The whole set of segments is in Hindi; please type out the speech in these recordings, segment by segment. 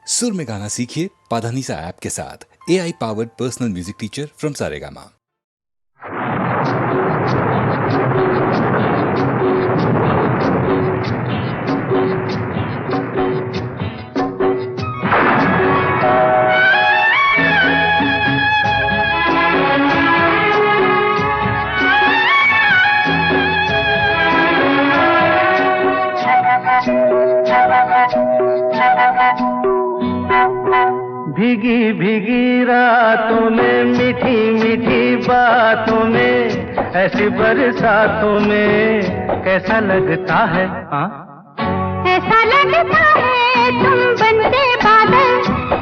सुर में गाना सीखिए पाधानीसा ऐप के साथ। AI powered personal music teacher from Saregama. भीगी भीगी रातों में मीठी मीठी बातों में ऐसी बरसातों में कैसा लगता है? हाँ, ऐसा लगता है तुम बनते बादल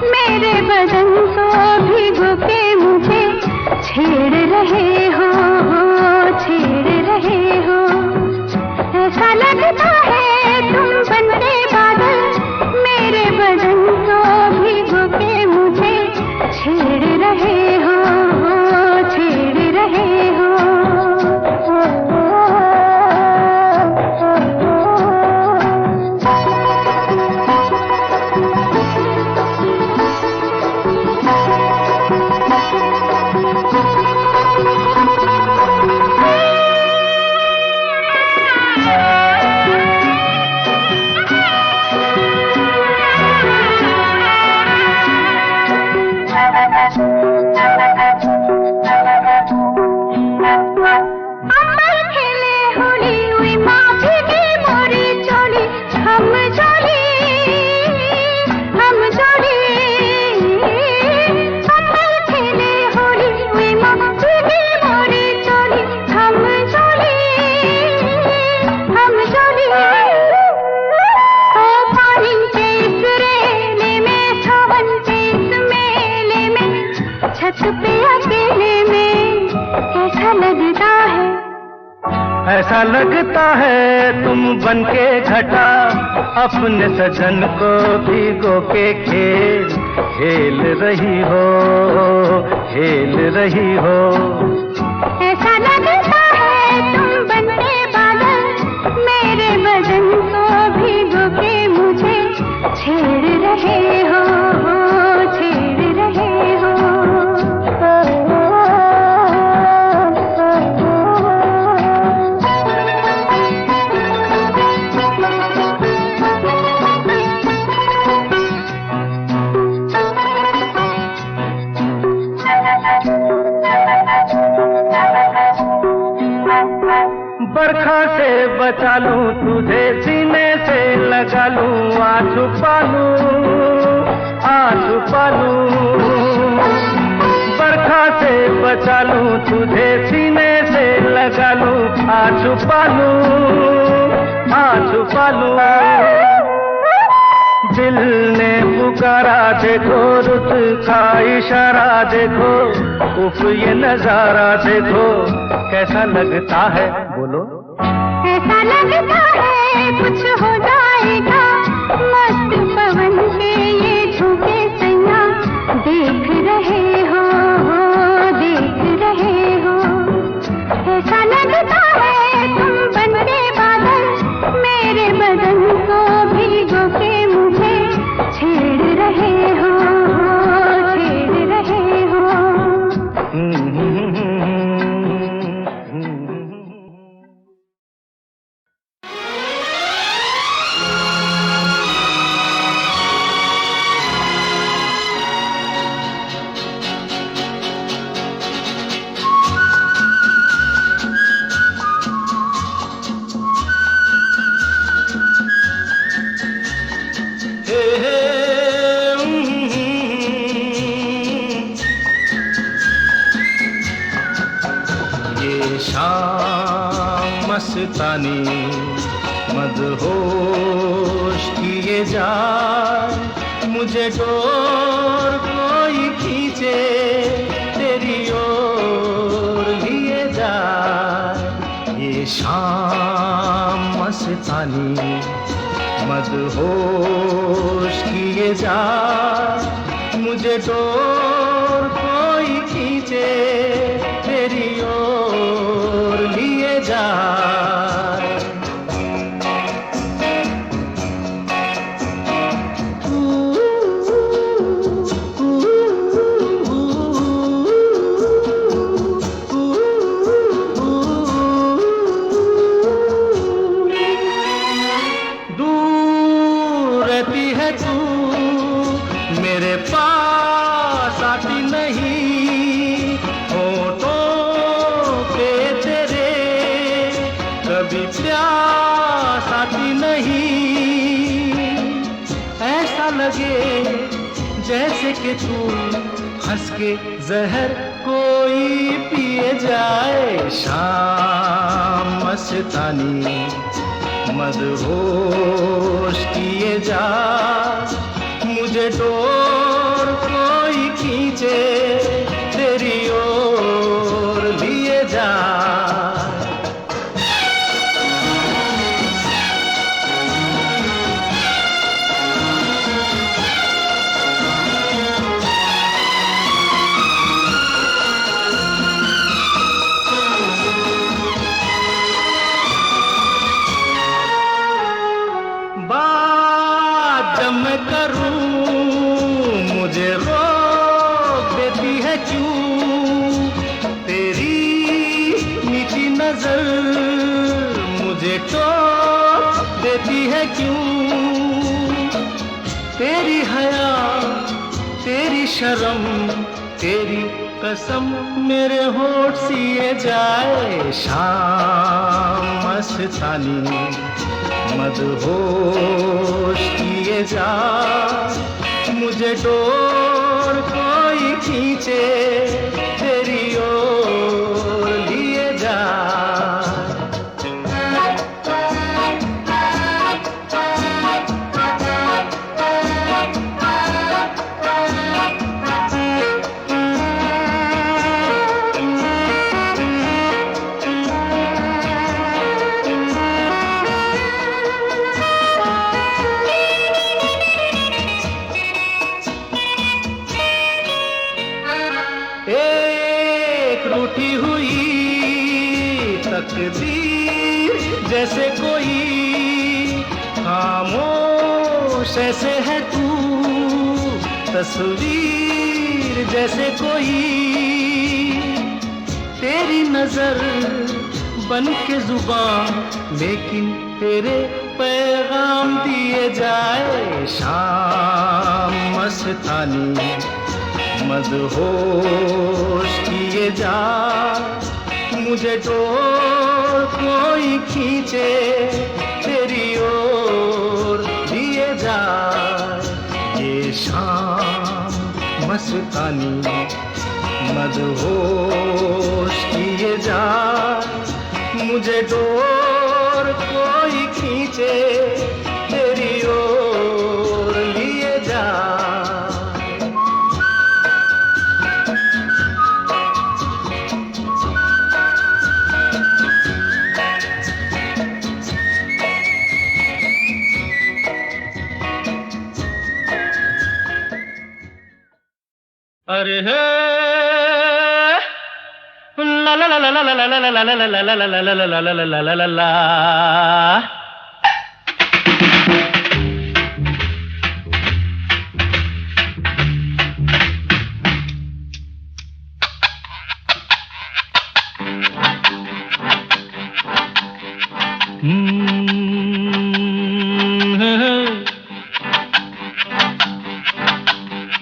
मेरे बदन को भिगो के मुझे छेड़ रहे हो, छेड़ रहे हो। ऐसा लगता है तुम बनते बादल मेरे बदन को भिगो के मुझे छेड़ रहे हो, छेड़ रहे हो। ऐसा लगता है तुम बनके घटा अपने सजन को भिगो के खेल खेल रही हो, खेल रही हो। ऐसा लगता है तुम बनके बादल मेरे बदन को भिगो के मुझे छेड़ रहे हो, छेड़ रहे हो। बरखा से बचा लूं तुझे सीने से लगा लूं आ छुपा लूं। बरखा से बचा लूं तुझे सीने से लगा लूं आ छुपा लूं। दिल ने पुकारा देखो, रुत का इशारा देखो, उफ ये नजारा देखो कैसा लगता है? बोलो। ऐसा लगता है कुछ हो जाएगा मस्त पवन के ये झोंके सैया देख रहे हो, देख रहे हो। ऐसा लगता है तुम बनके बादल मेरे बदन को भिगो के मुझे छेड़ रहे हो, छेड़ रहे हो। मस्तानी मदहोश किए जाए मुझे डोर कोई खींचे तेरी ओर लिए जाए। ये शाम मस्तानी मदहोश किए जाए मुझे डोर कोई खींचे तेरी ओर लिए जाए। लगे जैसे कि तू हंस के जहर कोई पिए जाए। शाम मस्तानी मदहोश किए जा, मुझे डोर कोई खींचे तेरी ओर लिए जा। बात जब मैं करूं मुझे रोक देती है क्यों तेरी मीठी नजर, मुझे टोक देती है क्यों तेरी हया तेरी शर्म तेरी कसम मेरे होठ सिए जाए। शाम मस्तानी मदहोश किए जा, मुझे डोर कोई खींचे तेरी ओर लिए जा। एक रूठी हुई तकदीर जैसे कोई, खामोश ऐसे है तू तस्वीर जैसे कोई। तेरी नजर बन के जुबान लेकिन तेरे पैगाम दिए जाए। शाम मस्तानी मदहोश किए जा, मुझे डोर कोई खींचे तेरी ओर लिए जा। ये शाम मस्तानी मदहोश किए जा, मुझे डोर कोई खींचे तेरी ओर लिए जा। अरे हे ला ला ला ला ला ला ला ला ला ला ला ला ला ला ला ला ला ला।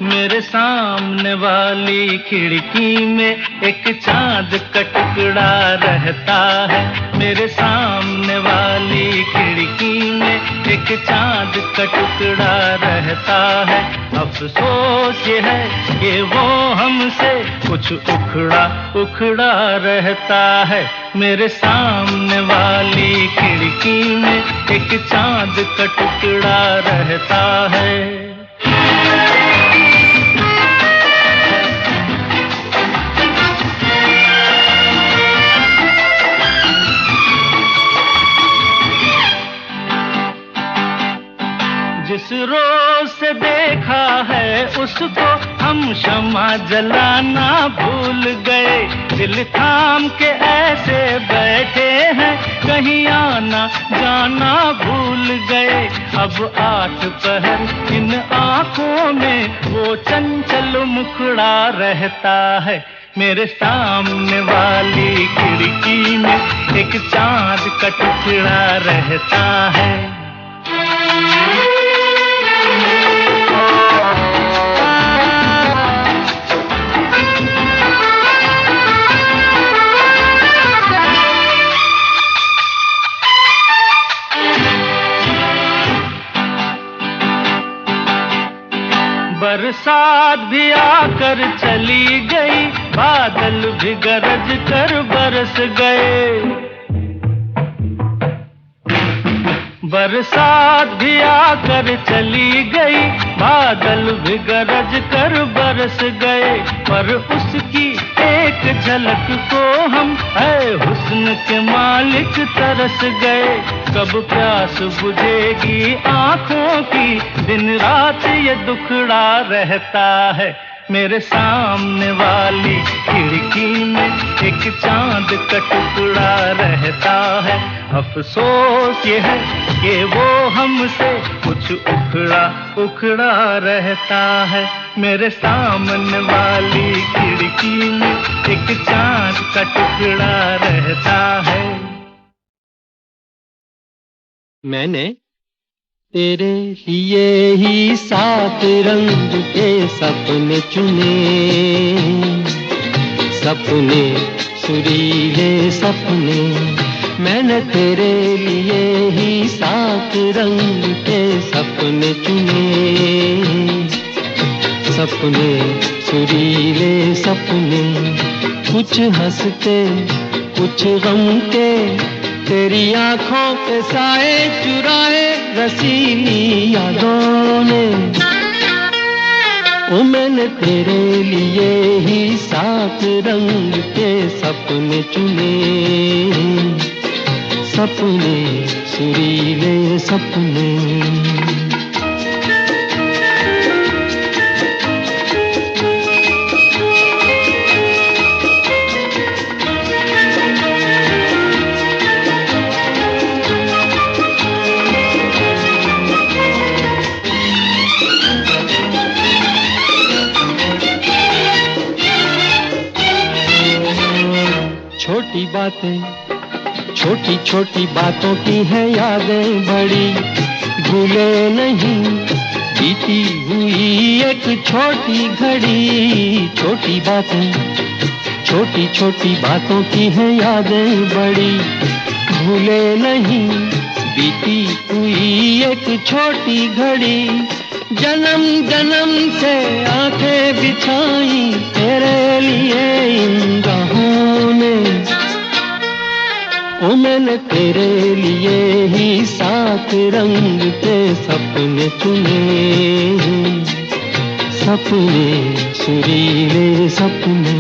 मेरे सामने वाली खिड़की में एक चांद का टुकड़ा रहता है। मेरे सामने वाली खिड़की में एक चांद का टुकड़ा रहता है। अफसोस ये है कि वो हमसे कुछ उखड़ा उखड़ा रहता है। मेरे सामने वाली खिड़की में एक चांद का टुकड़ा रहता है। जिस रोज से देखा है उसको हम शमा जलाना भूल गए। दिल थाम के ऐसे बैठे हैं कहीं आना जाना भूल गए। अब 8 पहर इन आँखों में वो चंचल मुखड़ा रहता है। मेरे सामने वाली खिड़की में एक चांद का टुकड़ा रहता है। बरसात भी आकर चली गई, बादल भी गरज कर बरस गए। बरसात भी आकर चली गई, बादल भी गरज कर बरस गए। पर उसकी एक झलक को हम है हुस्न के मालिक तरस गए। कब प्यास बुझेगी आंखों की, दिन रात ये दुखड़ा रहता है। मेरे सामने वाली खिड़की में एक चांद का टुकड़ा रहता है। अफसोस ये है कि वो हमसे कुछ उखड़ा उखड़ा रहता है। मेरे सामने वाली खिड़की में एक चांद का टुकड़ा रहता है। मैंने तेरे लिए ही 7 रंग के सपने चुने, सपने सुरीले सपने। मैंने तेरे लिए ही 7 रंग के सपने चुने, सपने सुरीले सपने। कुछ हंसते कुछ गम के, तेरी आंखों के साए चुराए रसीली यादों ने। ओ मैंने तेरे लिए ही 7 रंग के सपने चुने, सपने सुरीले सपने। छोटी बातें छोटी छोटी बातों की है यादें बड़ी, भूले नहीं बीती हुई एक छोटी घड़ी। छोटी बातें छोटी छोटी बातों की है यादें बड़ी, भूले नहीं बीती हुई एक छोटी घड़ी। जन्म जन्म से आंखें बिछाई तेरे लिए इन राहों ने। ओ मैंने तेरे लिए ही 7 रंग के सपने चुने, सपने सुरीले सपने।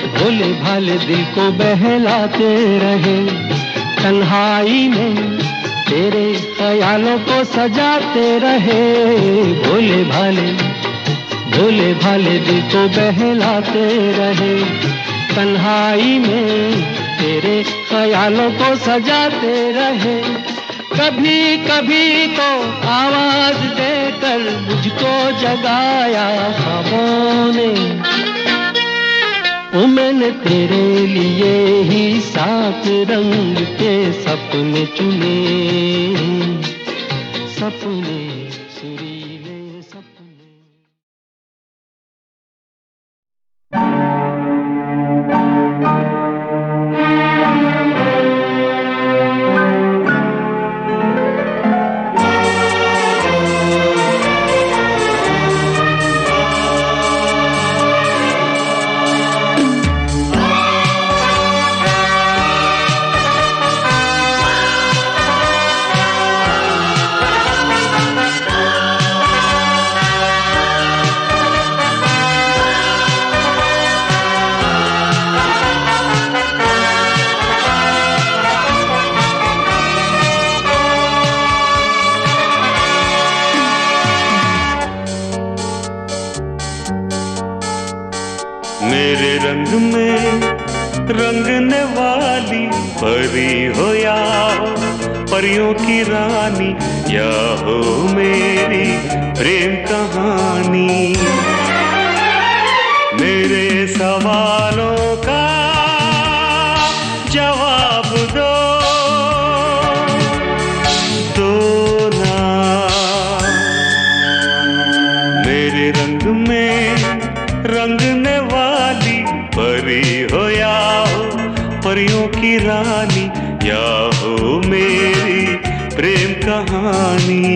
भोले भाले दिल को बहलाते रहे, तन्हाई में तेरे ख्यालों को सजाते रहे। भोले भाले दिल को बहलाते रहे, तन्हाई में तेरे ख्यालों को सजाते रहे। कभी कभी तो आवाज देकर मुझको जगाया ख्वाबों ने। ओ मैंने तेरे लिए ही 7 रंग के सपने चुने, सपने सुरीले सपने। मेरे रंग में रंगने वाली परी हो या परियों की रानी, या हो मेरी प्रेम कहानी। सवालों का जवाब दो ना। मेरे रंग में रंगने वाली परी हो या हो परियों की रानी, या हो मेरी प्रेम कहानी।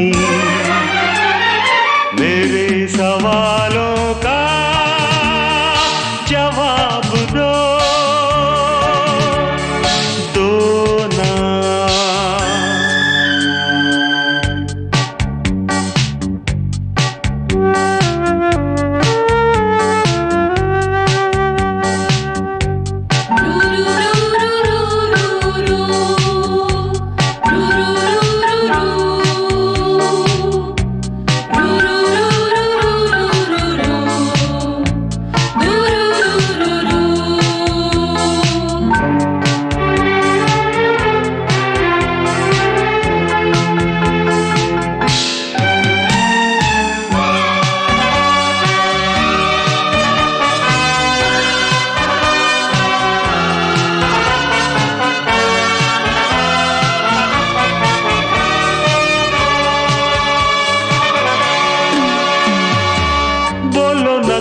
मेरे सवालों का जवाब दो ना।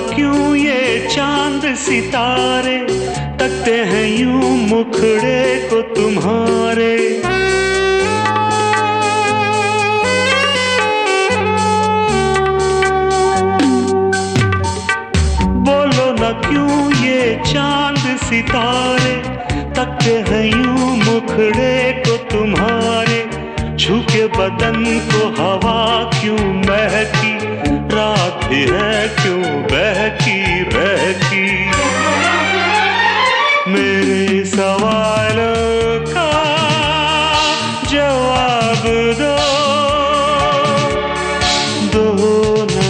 क्यों ये चांद सितारे तकते हैं यूं मुखड़े को तुम्हारे। बोलो न क्यों ये चांद सितारे तकते हैं यूं मुखड़े को तुम्हारे। झुके बदन को हवा क्यों महकी, रात भी है क्यों बहकी बहकी। मेरे सवालों का जवाब दो ना।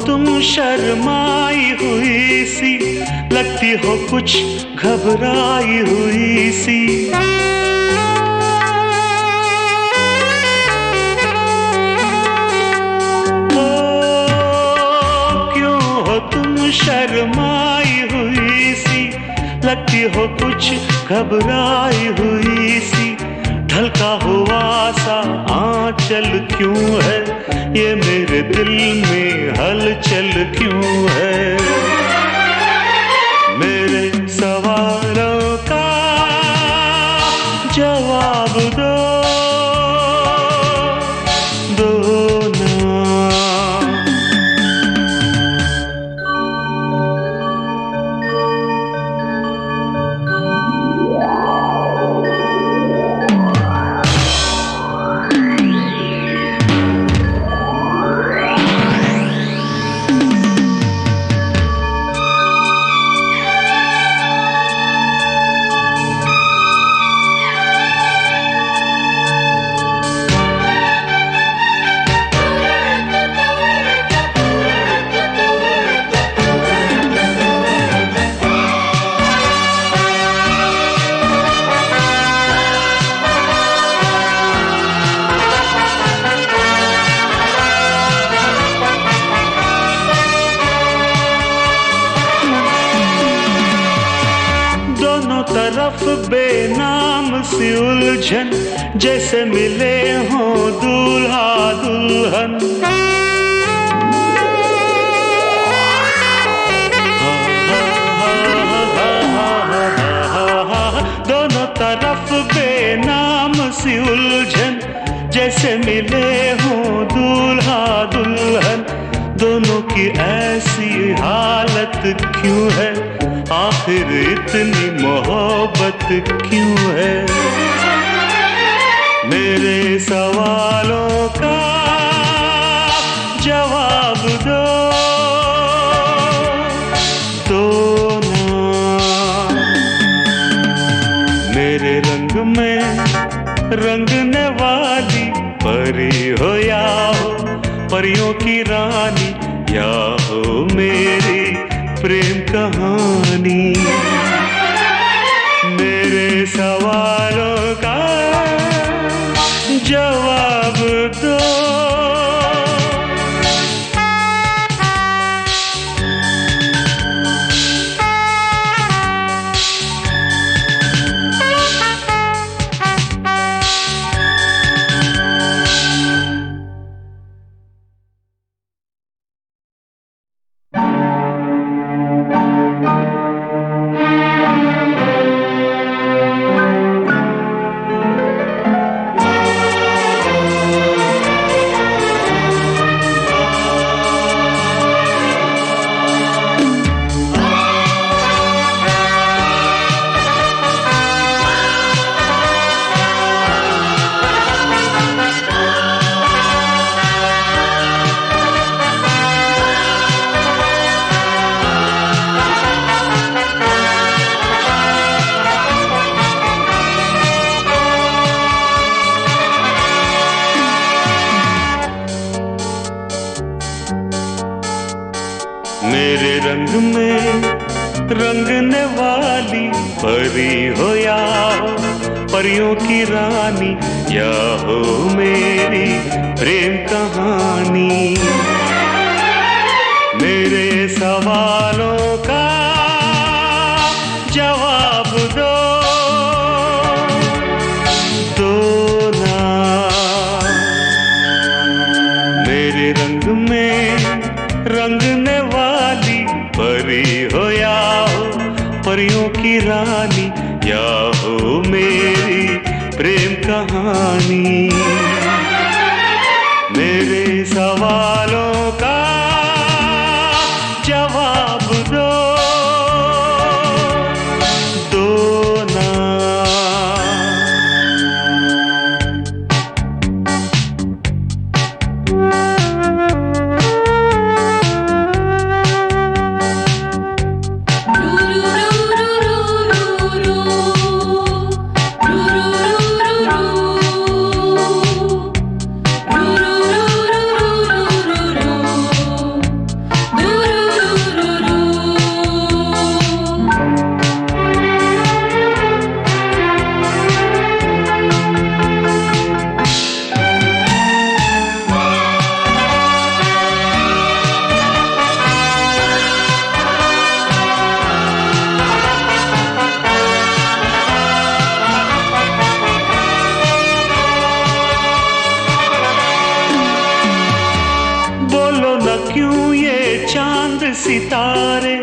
तुम शर्माई हुई सी, लगती हो कुछ घबराई हुई सी। ओ क्यों हो तुम शर्माई हुई सी, लगती हो कुछ घबराई हुई सी। ढलका हुआ सा आंचल क्यों है, ये मेरे दिल में हलचल क्यों है। मेरे सवालों का जवाब दो ना। तरफ बेनाम सी उलझन, जैसे मिले हों दूल्हा दुल्हन। दोनों तरफ बेनाम सी उलझन, जैसे मिले हों दूल्हा दुल्हन। दोनों की ऐसी हालत क्यों है, आखिर इतनी मोहब्बत क्यों है। मेरे सवालों का जवाब दो ना। मेरे रंग में रंगने वाली परी हो या हो परियों की रानी, या हो मेरी प्रेम कहानी। मेरे सवालों का जवाब दो। मेरे रंग में रंगने वाली परी हो या हो परियों की रानी, या हो मेरी प्रेम कहानी। मेरे सवालों का जवाब दो ना। मेरे रंग में रंगने वाली परी हो या हो परियों की रानी, या हो मेरी प्रेम कहानी। मेरे सवालों का जवाब दो ना। क्यों ये चांद सितारे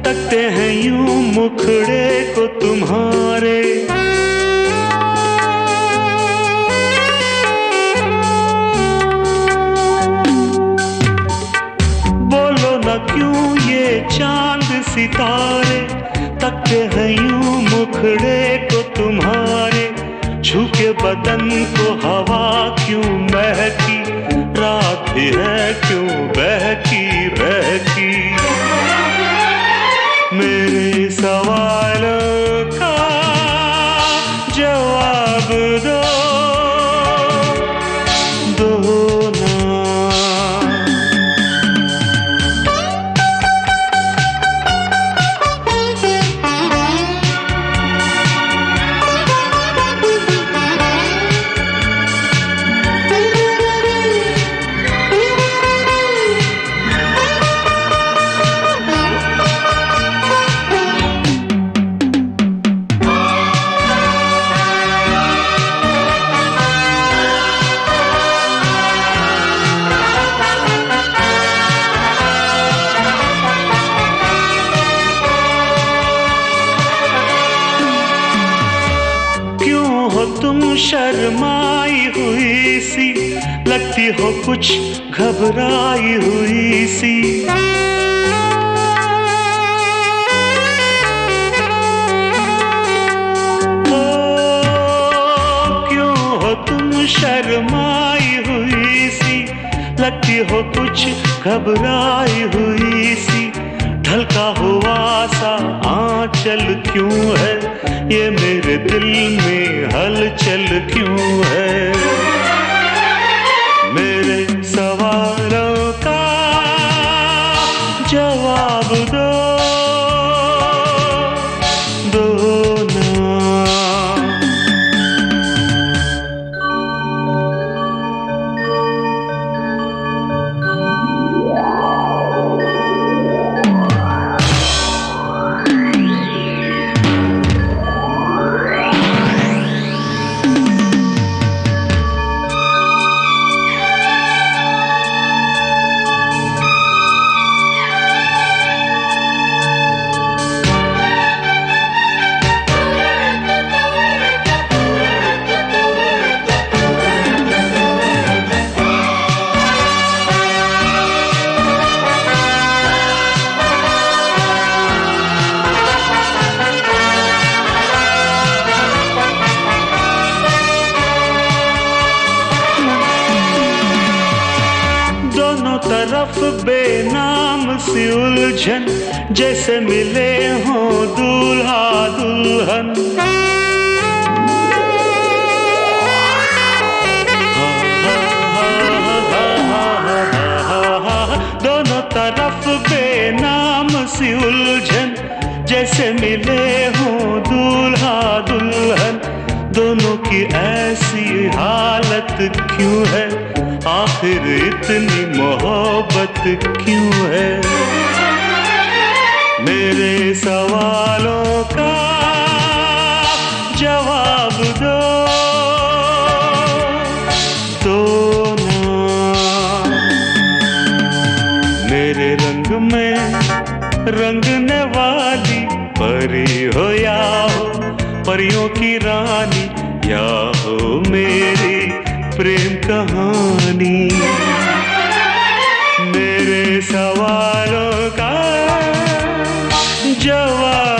तकते हैं यूं मुखड़े को तुम्हारे। बोलो न क्यों ये चांद सितारे तकते हैं यूं मुखड़े को तुम्हारे। छू के बदन को हवा क्यों महकी, रात भी है क्यों बहकी बहकी। मेरे सवालों का जवाब दो ना। तुम शर्माई हुई सी, लगती हो कुछ घबराई हुई सी। ओ, क्यों हो तुम शर्माई हुई सी, लगती हो कुछ घबराई हुई सी, ढलका हुआ सा आंचल क्यों है, ये मेरे दिल में हलचल क्यों है। मेरे सवालों का जवाब दो, दो ना। तरफ बेनाम सी उलझन, जैसे मिले हों दूल्हा दुल्हन। दोनों तरफ बेनाम सी उलझन, जैसे मिले हों दूल्हा दुल्हन। दोनों की ऐसी हालत क्यों है, आखिर इतनी मोहब्बत क्यों है। मेरे सवालों का जवाब दो, दो ना। मेरे रंग में रंगने वाली परी हो या हो परियों की रानी, या हो मेरी प्रेम कहानी। मेरे सवालों का जवाब